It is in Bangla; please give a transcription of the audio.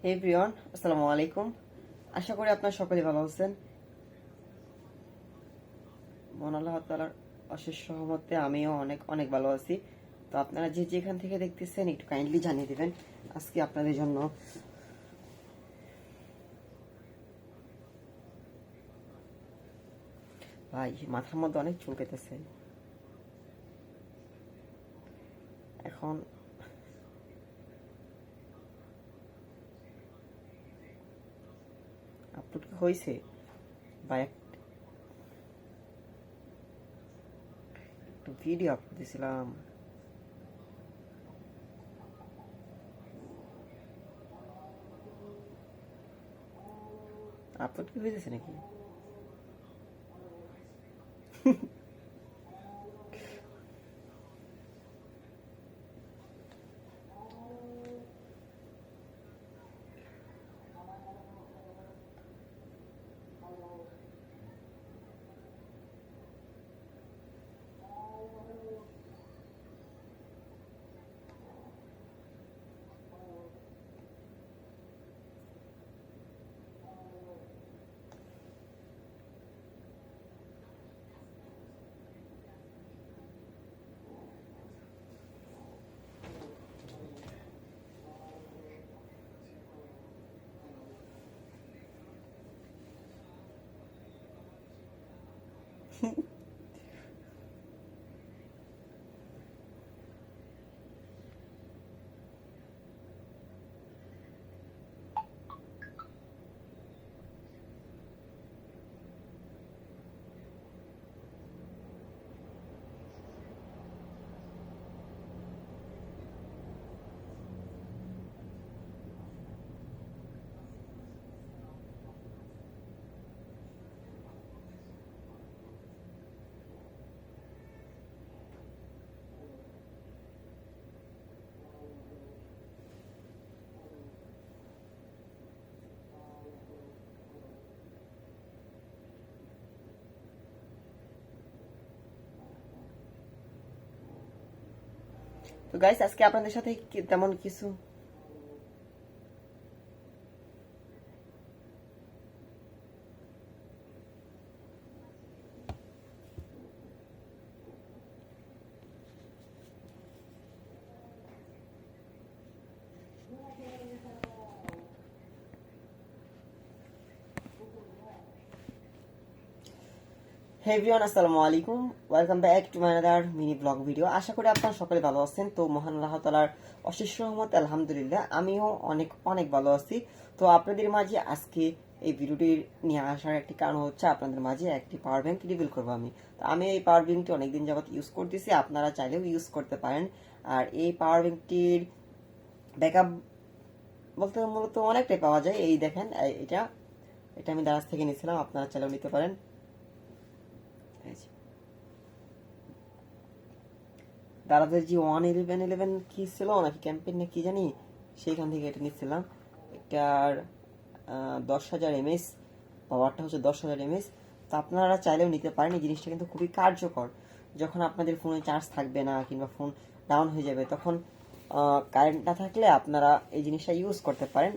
হে প্রিয়ন, আসসালামু আলাইকুম। আশা করি আপনার সকলে ভালো আছেন। মহান আল্লাহ তাআলার অশেষ রহমতে আমিও অনেক অনেক ভালো আছি। তো আপনারা যে যেখান থেকে দেখতেছেন একটু কাইন্ডলি জানিয়ে দিবেন আজকে আপনাদের জন্য। ভাই মাথার মধ্যে অনেক চুলকাইতেছে এখন। আপলোড কি হয়েছে বা একটু ভিডিও আপলোড দিয়েছিলাম। আপলোড কি হয়েছে নাকি? তো গাইস, আজকে আপনাদের সাথে তেমন কিছু হে এভরিওয়ান, আসসালামু আলাইকুম। Welcome back to my another mini vlog video. আশা করি আপনারা সকলে ভালো আছেন। তো মহান আল্লাহ তাআলার অশেষ রহমত আলহামদুলিল্লাহ আমিও অনেক অনেক ভালো আছি। তো আপনাদের মাঝে আজকে এই ভিডিওটি নিয়ে আসার একটি কারণ হচ্ছে আপনাদের মাঝে একটি পাওয়ার ব্যাংক রিভিল করবো আমি। তো আমি এই পাওয়ার ব্যাংকটি অনেকদিন যাবত ইউজ করতেছি, আপনারা চাইলেও ইউজ করতে পারেন। আর এই পাওয়ার ব্যাংকটির ব্যাকআপ বলতে মূলত অনেকটাই পাওয়া যায়। এই দেখেন, এটা এটা আমি দারাজ থেকে নিয়েছিলাম, আপনারা চাইলেও নিতে পারেন। দারাজের যে 11111 কি ছিল নাকি ক্যাম্পেইন না কি জানি, সেইখান থেকে এটা নিচ্ছিলাম। এটার 10,000 mAh, পাওয়ারটা হচ্ছে 10,000 mAh। তো আপনারা চাইলেও নিতে পারেন। এই জিনিসটা কিন্তু খুবই কার্যকর। যখন আপনাদের ফোনে চার্জ থাকবে না কিংবা ফোন ডাউন হয়ে যাবে, তখন কারেন্ট না থাকলে আপনারা এই জিনিসটা ইউজ করতে পারেন।